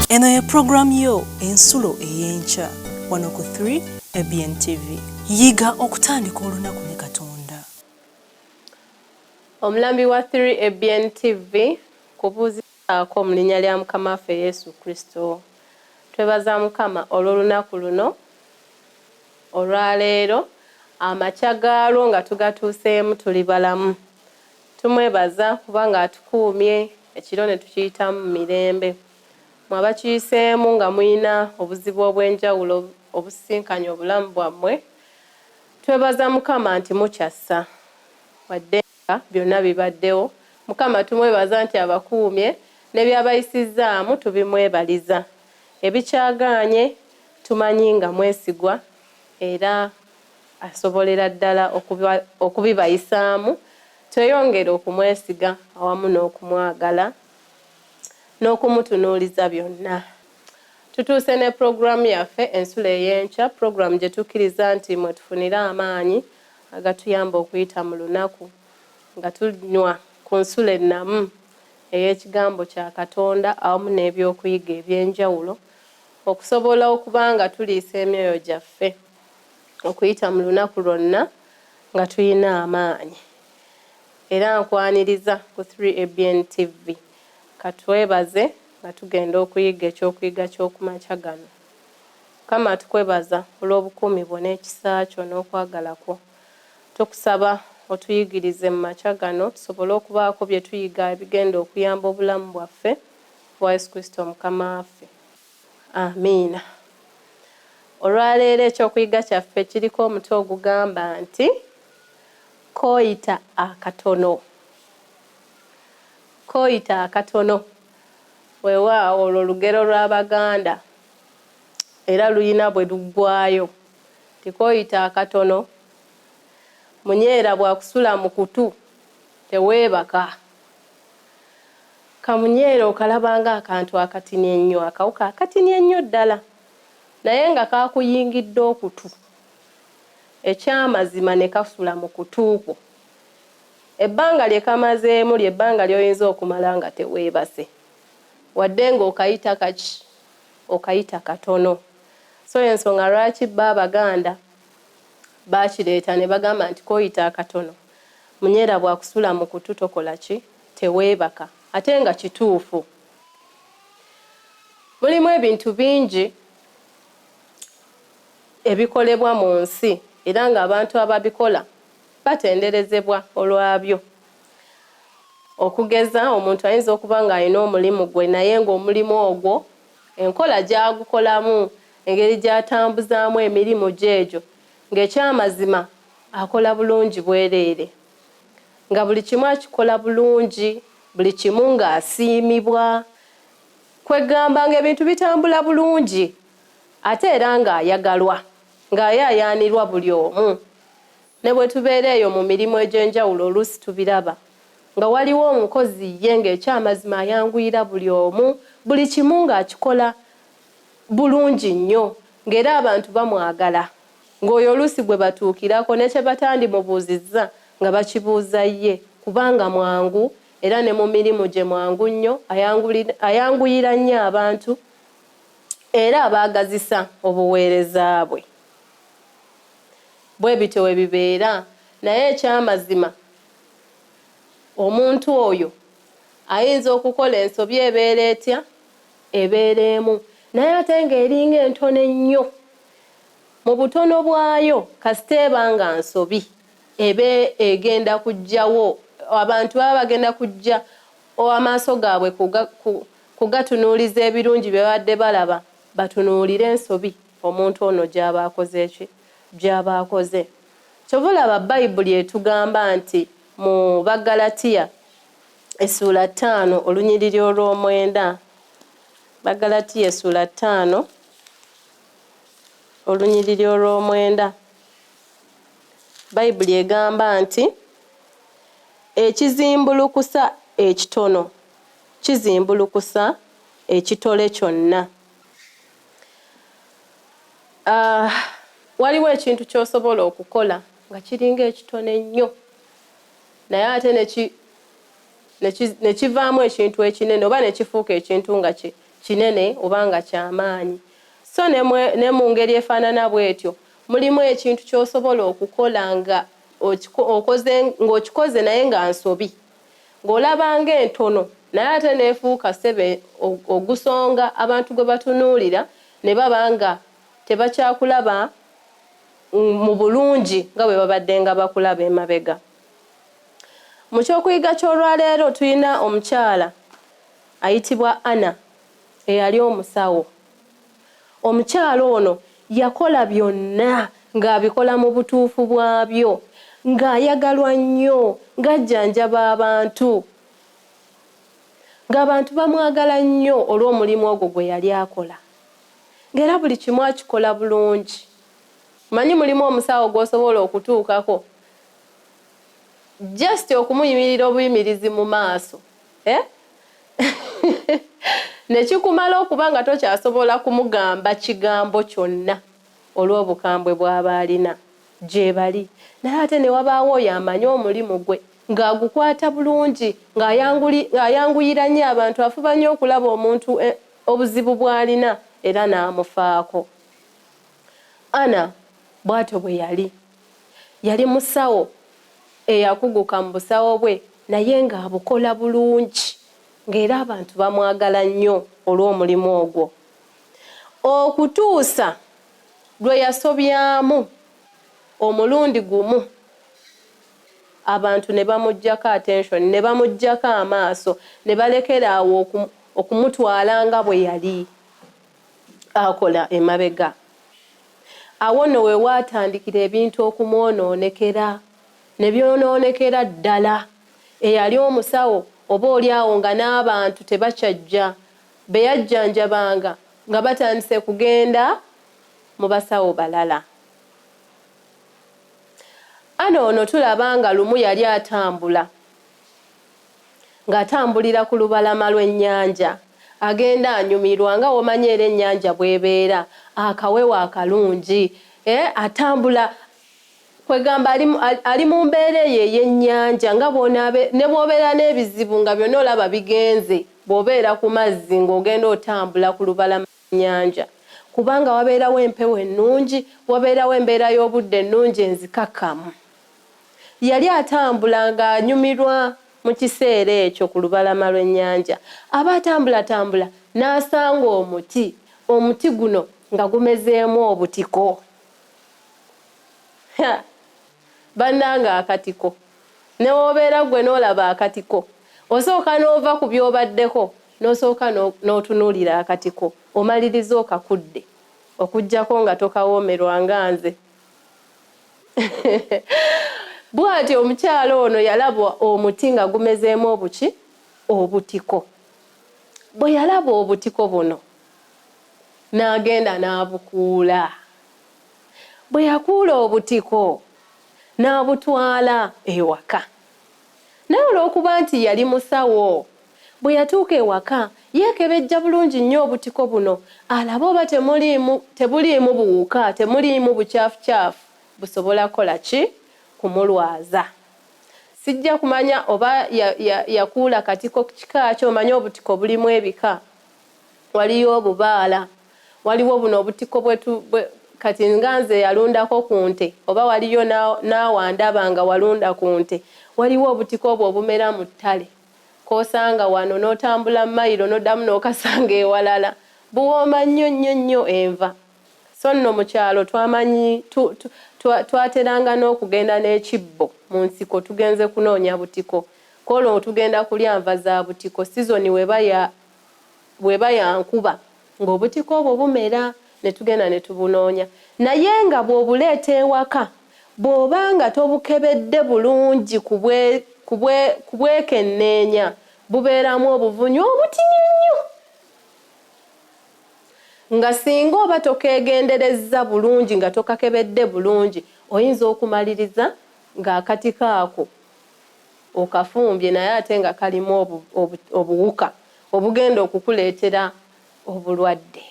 Eno ye program yo ensulo eyenkya wano ku 3 ABN TV. Yiga okutandika olunaku ne Katonda. Omulambi wa 3 ABN TV kubuuzizaako mu linnya lya Mukama waffe Yesu Kristo. Twebaza Mukama olw'olunaku luno olwaleero amakya gaalwo nga tugatuuseemu tuli balamu. Tumwebaza kubanga atukuumye ekiro ne tukiyitamu mu mirembe. Mwaba kiyiseemu nga muyina obuzibu obw'enjawulo obusisinkanye obulamu bwammwe. Twebaza Mukama nti mukyassa wadde nga byonna bibaddewo. Mukama tumwebaza nti abakuumye ne byabayisizaamu tubimwebaliza. Ebikyagaanye tumanyi nga mwesigwa era asobolera ddala okubibayisaamu. Tweyongere okumwesiga awamu n'okumwagala n'okumutunuuliza byonna. Tutuuse ne programu yaffe ensulo ey'enkya, programu gye tukkiriza nti mwe tufunira amaanyi agatuyamba okuyita mu lunaku nga tunywa ku nsulo ennamu ey'ekigambo kya Katonda awamu n'ebyokuyiga eby'enjawulo okusobola okuba nga tuliisa emyoyo gyaffe okuyita mu lunaku lwonna nga tulina amaanyi. Era nkwaniriza ku 3 ABN TV. Katwebaze nga tugenda okuyiga ekyokuyiga ky'okumakya gano. Mukama tukwebaza olw'obukuumi bwo n'ekisa kyo n'okwagala kwo. Tukusaba otuyigirize mu makya gano tusobole okubaako bye tuyiga ebigenda okuyamba obulamu bwaffe bwa Yesu Kristo Mukama waffe. Amiina. Olwaleero ekyokuyiga kyaffe kiriko omutwe ogugamba nti kooyita akatono. Kooyita akatono. Weewaawo olwo lugero lw'Abaganda era luyina bwe luggwaayo. Tikooyita akatono. Munyeera bw'akusula mu kutu teweebaka. Kamunyeera okalabanga akantu akatini ennyo, akawuka akatini ennyo ddala. Naye nga kaakuyingidde okutu. Ekyamazima ne kasula mu kutu kwo. Ebbanga lye kamazeemu ly'ebbanga ly'oyinza okumala nga teweebase. Wadde ng'okayita kaki? Okayita katono. So ensonga lwaki bba Abaganda baakireeta ne bagamba nti kooyita akatono. Munyeera bw'akusula mu kutu tokola ki? Teweebaka. Ate nga kituufu. Mulimu ebintu bingi ebikolebwa mu nsi era ng'abantu ababikola batenderezebwa olwabyo. Okugeza omuntu ayinza okuba ng'alina omulimu gwe naye ng'omulimu ogwo enkola gy'agukolamu engeri gy'atambuzaamu emirimu gy'egyo ng'ekyamazima akola bulungi bwereere. Nga buli kimu akikola bulungi, buli kimu ng'asiimibwa. Kwegamba ng'ebintu bitambula bulungi ate era ng'ayagalwa, ng'ayaayaanirwa buli omu. Ne bwe tubeera eyo mu mirimu egy'enjawulo oluusi tubiraba nga waliwo omukozi ye ng'ekyamazima ayanguyira buli omu, buli kimu ng'akikola bulungi nnyo ng'era abantu bamwagala. Ng'oyo oluusi gwe batuukirako ne kye batandimubuuzizza nga bakibuuza ye kubanga mwangu era ne mu mirimu gye mwangu nnyo, ayanguyira nnyo abantu era abaagazisa obuweereza bwe. Bwe bityo we bibeera, naye ekyamazima omuntu oyo ayinza okukola ensobi ebeera etya? Ebeera emu. Naye ate ng'eringa entono ennyo. Mu butono bwayo kasita eba nga nsobi ebe egenda kuggyawo, abantu baba bagenda kujja amaaso gaabwe kugatunuuliza ebirungi bye babadde balaba, batunuulire ensobi omuntu ono gy'aba akoze eki? Gy'aba akoze. Kyova olaba Bayibuli etugamba nti mu Bagalatiya essula 5 olunyiriri olw'omwenda. Bagalatiya essula 5 olunyiriri olw'omwenda. Bayibuli egamba nti ekizimbulukusa ekitono kizimbulukusa ekitole kyonna. Waliwo ekintu ky'osobola okukola nga kiringa ekitono ennyo naye ate ne kivaamu ekintu ekinene oba ne kifuuka ekintu nga kinene obanga kyamaanyi. So ne mu ngeri efaanana bw'etyo mulimu ekintu ky'osobola okukola ng'okikoze naye nga nsobi, ng'olabanga entono naye ate neefuuka ssebe ogusonga abantu gwe batunuulira ne baba nga tebakyakulaba mu bulungi nga bwe babadde nga bakulaba emabega. Mu kyokuyiga ky'olwaleero tulina omukyala ayitibwa Anna eyali omusawo. Omukyala ono yakola byonna ng'abikola mu butuufu bwabyo, ng'ayagalwa nnyo, ng'ajjanjaba abantu, ng'abantu bamwagala nnyo olw'omulimu ogwo gwe yali akola, ng'era buli kimu akikola bulungi. Manyi mulimu omusawo gw'osobola okutuukako just okumuyimirira obuyimirizi mu maaso ne kikumala okuba nga tokyasobola kumugamba kigambo kyonna olw'obukambwe bw'aba alina gye bali. Naye ate ne wabaawo oyo amanyi omulimu gwe ng'agukwata bulungi, ng'ayanguyira nnyo abantu, afuba nnyo okulaba omuntu obuzibu bw'alina era n'amufaako. Anna bw'atyo bwe yali musawo eyakuguka mu busawo bwe naye ng'abukola bulungi, ng'era abantu bamwagala nnyo olw'omulimu ogwo, okutuusa lwe yasobyamu omulundi gumu abantu ne bamuggyako attention, ne bamuggyako amaaso, ne balekera awo okumutwala nga bwe yali akola emabega. Awo nno we waatandikira ebintu okumwonoonekera, ne byonoonekera ddala. Eyali omusawo oba oli awo nga n'abantu tebakyajja, be yajjanjabanga nga batandise kugenda mu basawo balala. Anna ono tulaba nga lumu yali atambula, ng'atambulira ku lubalama lw'ennyanja, agenda anyumirwa nga womanyi era ennyanja bw'ebeera, akawewo akalungi, atambula kwegamba ali mu mbeera eyo ey'ennyanja, nga ne bw'obeera n'ebizibu nga byonna olaba bigenze bw'obeera ku mazzi ng'ogenda otambula ku lubalama lw'ennyanja, kubanga wabeerawo empewo ennungi, wabeerawo embeera y'obudde ennungi enzikakkamu. Yali atambula ng'anyumirwa mu kiseera ekyo ku lubalama lw'ennyanja. Aba atambulatambula n'asanga omuti guno nga gumezeemu obutiko. Bannange akatiko, ne w'obeera gwe n'olaba akatiko, osooka n'ova ku by'obaddeko n'osooka n'otunuulira akatiko, omaliriza okakudde okuggyako nga tokawoomerwa nga nze. Bw'atyo omukyala ono yalaba omuti nga gumezeemu obutiko. Bwe yalaba obutiko buno n'agenda n'abukuula. Bwe yakuula obutiko n'abutwala ewaka. Naye olw'okuba nti yali musawo, bwe yatuuka ewaka yeekebejja bulungi nnyo obutiko buno, alaba oba tebuliimu buwuka, temuliimu bucaafucaafu busobola kukola ki? Kumulwaza. Sijja kumanya oba yakuula katiko kika ki, omanyi obutiko bulimu ebika. Waliyo obubaala, waliwo buno obutiko kati nga nze yalundako ku nte, oba waliyo n'awandaba nga walunda ku nte. Waliwo obutiko obwo obumera mu ttale, k'osanga wano n'otambula mayiro n'oddamu n'okasanga ewalala. Buwooma nnyo nnyo nnyo enva. So nno mu kyalo twamanyi twateranga n'okugenda n'ekibbo mu nsiko tugenze kunoonya butiko. K'olwo tugenda kulya nva za butiko, sizoni weba ya nkuba, ng'obutiko obwo bumera, ne tugenda ne tubunoonya. Naye nga bw'obuleeta ewaka, bw'oba nga tobukebedde bulungi kubwekenneenya, bubeeramu obuvunyu obutini nnyo. Nga singa oba tokeegenderezza bulungi, nga tokakebedde bulungi, oyinza okumaliriza ng'akatiko ako okafumbye naye ate nga kalimu obuwuka obugenda okukuleetera obulwadde.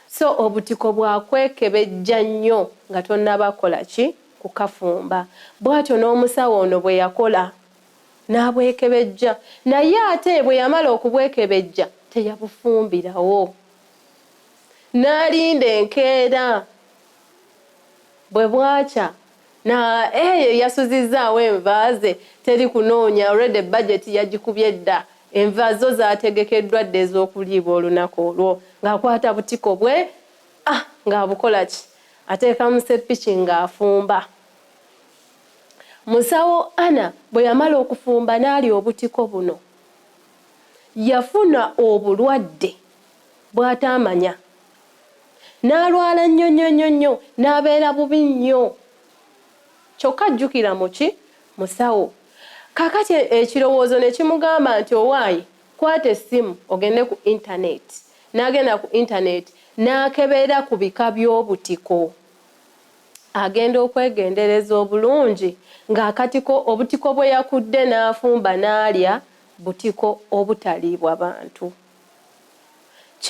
So obutiko bwakwekebejja nnyo nga tonnabakola ki? Kukafumba. Bw'atyo n'omusawo ono bwe yakola n'abwekebejja, naye ate bwe yamala okubwekebejja teyabufumbirawo. N'alinda enkeera bwe bwakya na eyo yasuzizaawo enva ze teri kunoonya already budget yagikubye dda. Enva zo zaategekeddwa dda ez'okuliibwa olunaku olwo ng'akwata butiko bwe ng'abukola ki ateeka mu seppiki ng'afumba. Musawo Anna bwe yamala okufumba n'alya obutiko buno yafuna obulwadde bw'ataamanya. N'alwala nnyo n'abeera bubi nnyo. Kyokka ajjukira muki musawo. Kaakati ekirowoozo ne kimugamba nti owaayi kwata essimu ogende ku internet. N'agenda ku internet n'akebera ku bika by'obutiko. Agenda okwegendereza obulungi ng'akatiko obutiko bwe yakudde n'afumba n'alya butiko obutaliibwa bantu.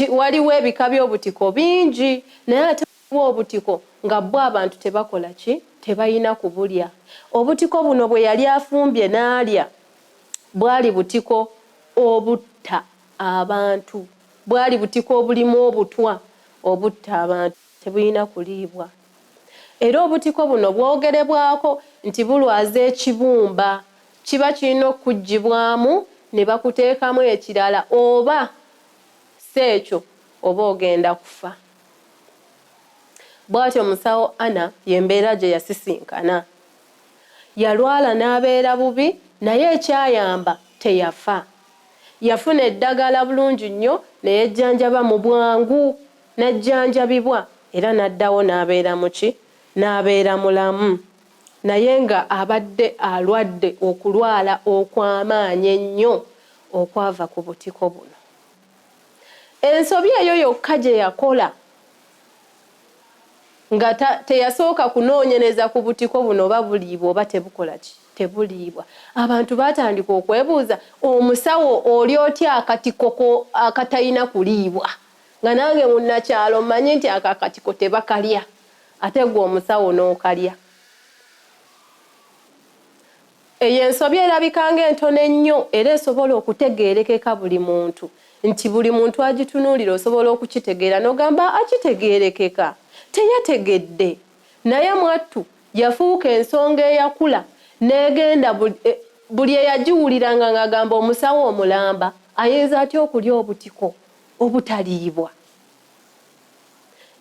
Waliwo ebika by'obutiko bingi naye ate obutiko nga bwo abantu tebakola ki tebayina kubulya. Obutiko buno bwe yali afumbye n'alya bwali butiko obutta abantu. Bwali butiko obulimu obutwa obutta abantu tebulina kuliibwa. Era obutiko buno bwogerebwako nti bulwaza ekibumba. Kiba kirina okuggyibwamu ne bakuteekamu ekirala oba ekyo oba ogenda kufa. Bw'atyo musawo Anna y'embeera gye yasisinkana. Yalwala n'abeera bubi naye ekyayamba teyafa. Yafuna eddagala bulungi nnyo ne yejjanjaba mu bwangu n'ajjanjabibwa era n'addawo n'abeera muki n'abeera mulamu. Naye nga abadde alwadde okulwala okw'amaanyi ennyo okwava ku butiko buno. Ensobi eyo yokka gye yakola nga teyasooka kunoonyereza ku butiko buno oba buliibwa oba tebukola ki tebuliibwa. Abantu baatandika okwebuuza omusawo oli otya akatiko akatalina kuliibwa nga nange munnakyalo mmanyi nti akatiko tebakalya ate gwe omusawo n'okalya. Eyo ensobi erabika ng'entono ennyo era esobola okutegeerekeka buli muntu nti buli muntu agitunuulira osobola okukitegeera n'ogamba akitegeerekeka teyategedde. Naye mwattu yafuuka ensonga eyakula n'egenda buli eyagiwuliranga ng'agamba omusawo omulamba ayinza atya okulya obutiko obutaliibwa.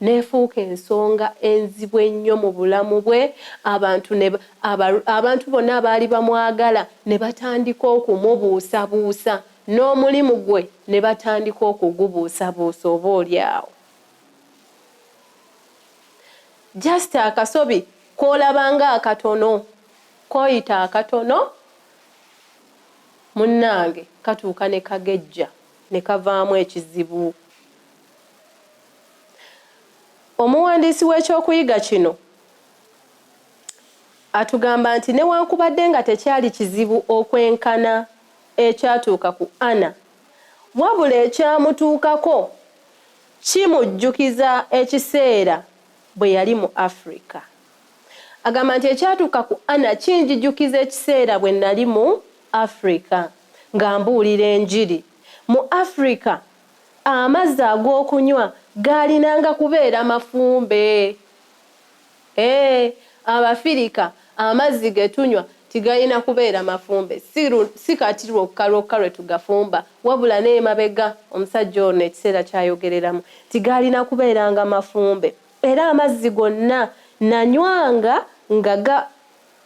Neefuuka ensonga enzibu ennyo mu bulamu bwe. Abantu bonna abaali bamwagala ne batandika okumubuusabuusa n'omulimu gwe ne batandika okugubuusabuusa oba oliawo. Just akasobi koolabanga akatono koyita akatono munnange katuuka ne kagejja ne kavaamu ekizibu. Omuwandiisi w'ekyokuyiga kino atugamba nti newankubadde nga tekyali kizibu okwenkana ekyatuuka ku Anna, wabula ekyamutuukako kimujjukiza ekiseera bwe yali mu Africa. Agamba nti ekyatuuka ku Anna kinjijjukiza ekiseera bwe nali mu Africa nga mbuulira enjiri. Mu Africa amazzi ag'okunywa gaalinanga kubeera mafumbe. Abafirika amazzi ge tunywa tigalina kubeera mafumbe. Si kati lwokka lwe tugafumba wabula n'emabega omusajja ono ekiseera kyayogereramu tigalina kubeeranga mafumbe. Era amazzi gonna nanywanga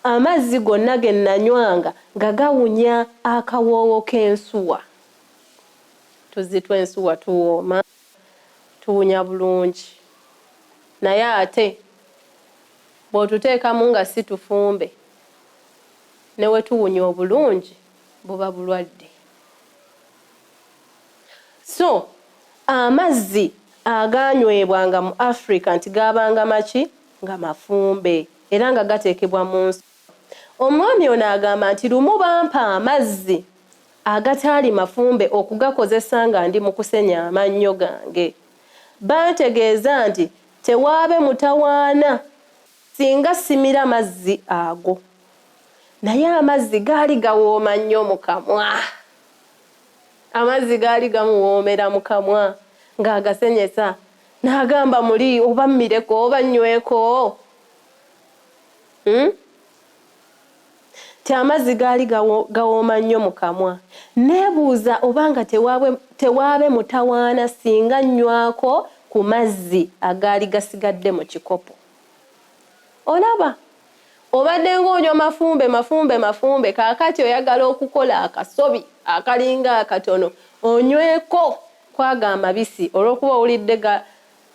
amazzi gonna ge nanywanga nga gawunya akawoowo k'ensuwa. Tuzitwa ensuwa tuwooma tuwunya bulungi. Naye ate bw'otuteekamu nga si tufumbe ne we tuwunya obulungi buba bulwadde. So amazzi aganywebwanga mu Africa nti gaabanga maki nga mafumbe era nga gateekebwa mu nsuwa. Omwami ono agamba nti lumu bampa amazzi agataali mafumbe okugakozesa nga ndi mu kusenya amannyo gange. Bantegeeza nti tewaabe mutawaana singa simira mazzi ago. Naye amazzi gaali gawooma nnyo mu kamwa. amazzi gaali gamuwoomera mu kamwa ng'agasenyesa n'agamba muli oba mmireko oba nyweko. Ti amazzi gaali gawooma nnyo mu kamwa. Neebuuza obanga tewaabe mutawaana singa nywako ku mazzi agaali gasigadde mu kikopo. Olaba obadde ng'onywa mafumbe kaakati oyagala okukola akasobi akalinga akatono onyweko kwaga amabisi olw'okuba owulidde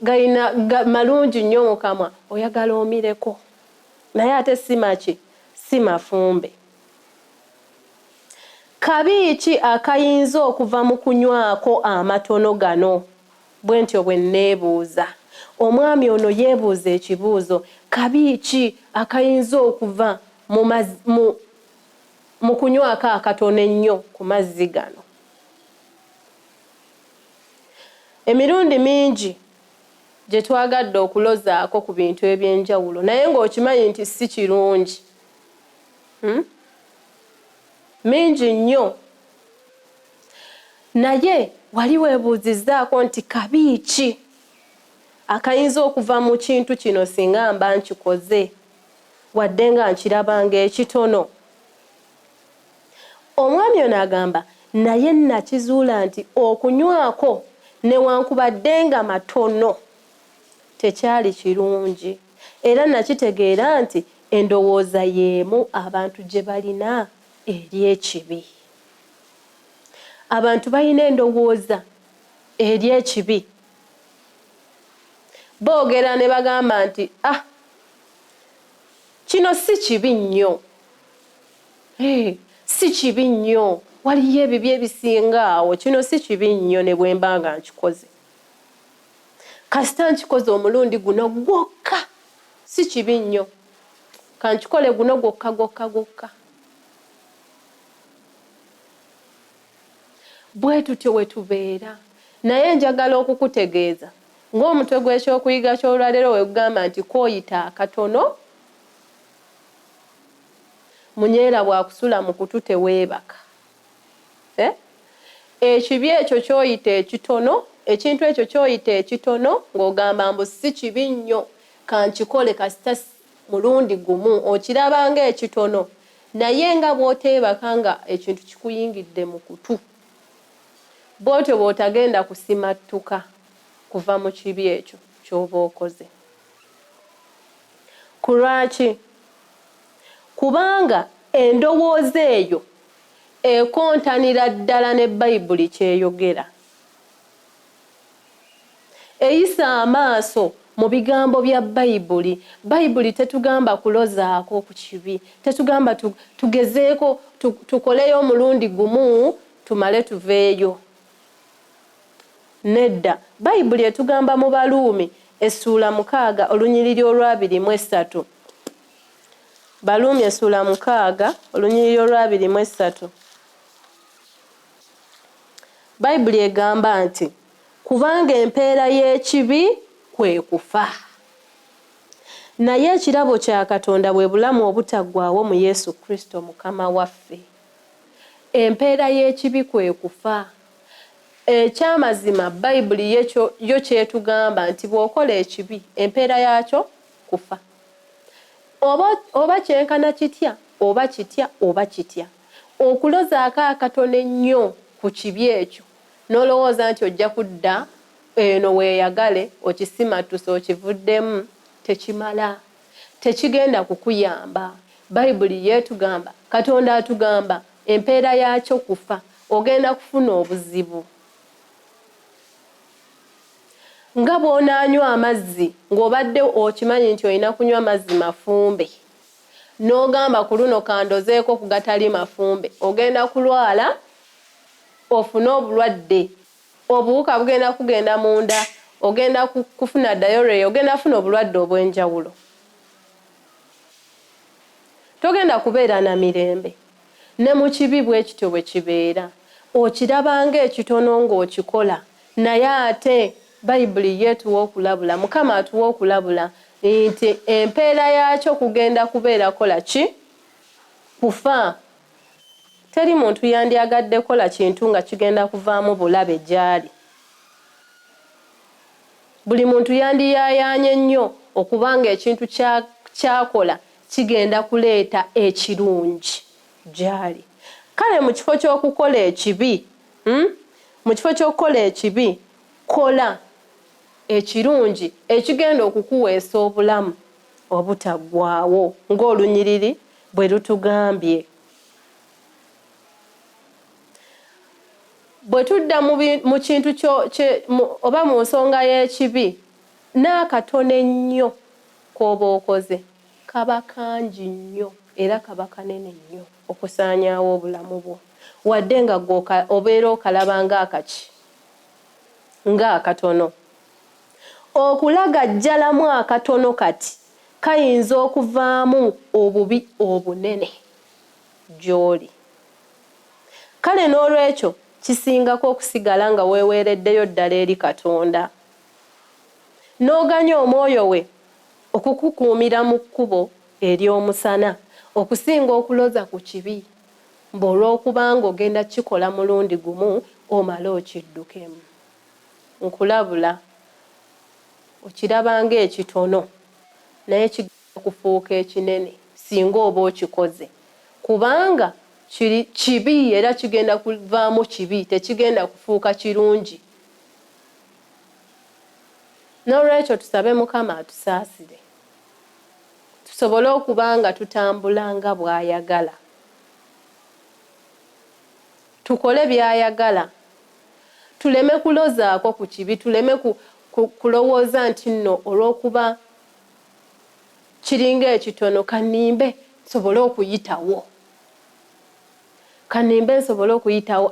galina malungi nnyo mu kamwa oyagala omireko, naye ate si mafumbe. Kabi ki akayinza okuva mu kunywako amatono gano? Bwe ntyo bwe nneebuuza. Omwami ono yeebuuza ekibuuzo, kabi ki akayinza okuva mu kunywako akatono ennyo ku mazzi gano? Emirundi mingi gye twagadde okulozaako ku bintu eby'enjawulo naye ng'okimanyi nti si kirungi. Mingi nnyo. Naye wali weebuuzizzaako nti kabi ki akayinza okuva mu kintu kino singa mba nkikoze wadde nga nkirabanga ekitono? Omwami ono agamba naye nakizuula nti okunywako newankubadde nga matono tekyali kirungi, era nakitegeera nti endowooza y'emu abantu gye balina eri ekibi. Abantu balina endowooza eri ekibi. Boogera ne bagamba nti kino si kibi nnyo, si kibi nnyo, waliyo ebibi ebisinga awo, kino si kibi nnyo ne bwe mba nga nkikoze. Kasita nkikoze omulundi guno gwokka si kibi nnyo, kankikole guno gwokka. Bwe tutyo we tubeera. Naye njagala okukutegeeza ng'omutwe gw'ekyokuyiga ky'olwaleero we gugamba nti kooyita akatono, munyeera bw'akusula mu kutu teweebaka. Ekibi ekyo ky'oyita ekitono, ekintu ekyo ky'oyita ekitono ng'ogamba mbu si kibi nnyo kankikole kasita mulundi gumu, okiraba ng'ekitono naye nga bw'oteebaka nga ekintu kikuyingidde mu kutu, bw'otyo bw'otagenda kusimattuka kuva mu kibi ekyo ky'oba okoze. Ku lwaki? Kubanga endowooza eyo ekontanira ddala ne Bayibuli kyeyogera. Eyisa amaaso mu bigambo bya Bayibuli. Bayibuli tetugamba kulozaako ku kibi, tetugamba tugezeeko tukoleyo omulundi gumu tumale tuveeyo. Nedda. Bayibuli etugamba mu Baluumi essuula 6 olunyiriri olwa 23. Baluumi essuula 6 olunyiriri olwa 23. Bayibuli egamba nti kubanga empeera y'ekibi kwe kufa, naye ekirabo kya Katonda bwe bulamu obutaggwaawo mu Yesu Kristo Mukama waffe. Empeera y'ekibi kwe kufa. Ekyamazima Bayibuli yo kyetugamba nti bw'okola ekibi empeera yaakyo kufa. Oba kyenkana kitya oba kitya. Okulozaako akatono ennyo ku kibi ekyo n'olowooza nti ojja kudda eno weeyagale okisimattusa okivuddemu, tekimala, tekigenda kukuyamba. Bayibuli yeetugamba, Katonda atugamba empeera yaakyo kufa, ogenda kufuna obuzibu. Nga bw'onaanywa amazzi ng'obadde okimanyi nti olina kunywa mazzi mafumbe n'ogamba ku luno kandozeeko ku gatali mafumbe, ogenda kulwala ofune obulwadde, obuwuka bugenda kugenda munda, ogenda kufuna diarrhea, ogenda kufuna obulwadde obw'enjawulo. Togenda kubeera na mirembe. Ne mu kibi bwe kityo bwe kibeera. Okirabanga ekitono ng'okikola, naye ate Bayibuli yeetuwa okulabula, Mukama atuwa okulabula nti empeera yaakyo kugenda kubeera kola ki? Kufa. teri muntu yandyagadde kola kintu nga kigenda kuvaamu bulabe gyali. Buli muntu yandiyayanye nnyo okubanga ekintu kyakola kigenda kuleeta ekirungi gyali. Kale mu kifo ky'okukola ekibi, mu kifo ky'okukola ekibi, kola ekirungi ekigenda okukuweesa obulamu obutaggwaawo ng'olunyiriri bwe lutugambye. Bwe tudda mu kintu oba mu nsonga y'ekibi, n'akatono ennyo k'oba okoze kaba kangi nnyo era kaba kanene nnyo okusaanyaawo obulamu bwo, wadde nga obeera okalaba ng'akatono. Okulagajjalamu akatono kati kayinza okuvaamu obubi obunene gy'oli. Kale n'olwekyo kisingako okusigala nga weeweereddeyo ddala eri Katonda, n'oganya omwoyo we okukukuumira mu kkubo ery'omusana okusinga okuloza ku kibi, olw'okubanga ogenda kikola mulundi gumu omale okiddukemu. Nkulabula okiraba ng'ekitono naye kigenda kufuuka ekinene singa oba okikoze, kubanga kibi era kigenda kuvaamu kibi, tekigenda kufuuka kirungi. N'olwekyo tusabe Mukama atusaasire tusobole okuba nga tutambula nga bw'ayagala, tukole by'ayagala, tuleme kulozaako ku kibi, tuleme kulowooza nti nno olw'okuba kiringa ekitono kanimbe nsobole okuyitawo, nsobole okuyitawo,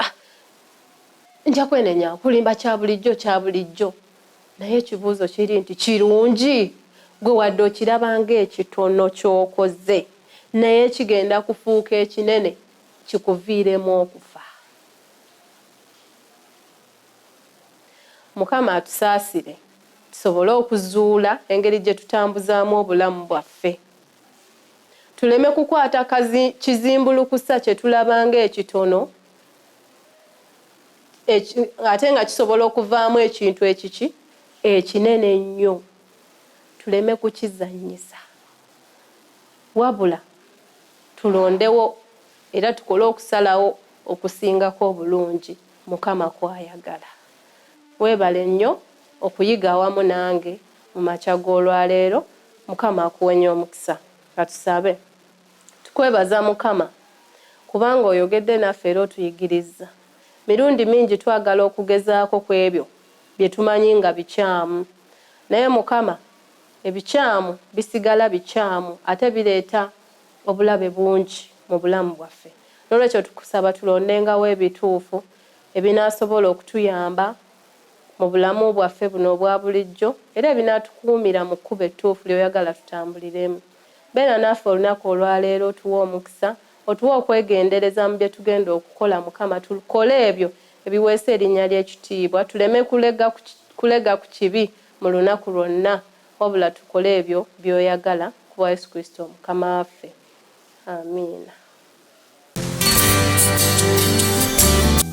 nja kwenenya kulimba kya bulijjo. Naye ekibuuzo kiri nti kirungi gwe wadde okiraba ng'ekitono ky'okoze naye kigenda kufuuka ekinene kikuviiremu okufa. Mukama atusaasire tusobole okuzuula engeri gye tutambuzaamu obulamu bwaffe, tuleme kukwata kizimbulukusa kye tulaba ng'ekitono ate nga kisobola okuvaamu ekintu ekinene ennyo, tuleme kukizannyisa, wabula tulondewo era tukole okusalawo okusingako obulungi Mukama kw'ayagala. Weebale nnyo okuyiga awamu nange mu makya g'olwaleero. Mukama akuwenye omukisa. Katusabe. Tukwebaza Mukama kubanga oyogedde naffe era otuyigiriza. Mirundi mingi twagala okugezaako ku ebyo bye tumanyi nga bikyamu, naye Mukama ebikyamu bisigala bikyamu ate bireeta obulabe bungi mu bulamu bwaffe. N'olwekyo tukusaba tulondengawo ebituufu ebinaasobola okutuyamba mu bulamu bwaffe buno obwa bulijjo era ebinaatukuumira mu kkubo ettuufu ly'oyagala tutambuliremu. Beera naffe olunaku olwaleero otuwe omukisa, otuwe okwegendereza mu bye tugenda okukola Mukama, tukole ebyo ebiweesa erinnya ly'ekitiibwa, tuleme kulega ku kibi mu lunaku lwonna, wabula tukole ebyo by'oyagala ku bwa Yesu Kristo Mukama waffe. Amiina.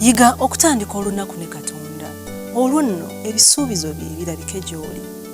Yiga okutandika olunaku ne Katonda, olwo nno ebisuubizo bye birabike gy'oli.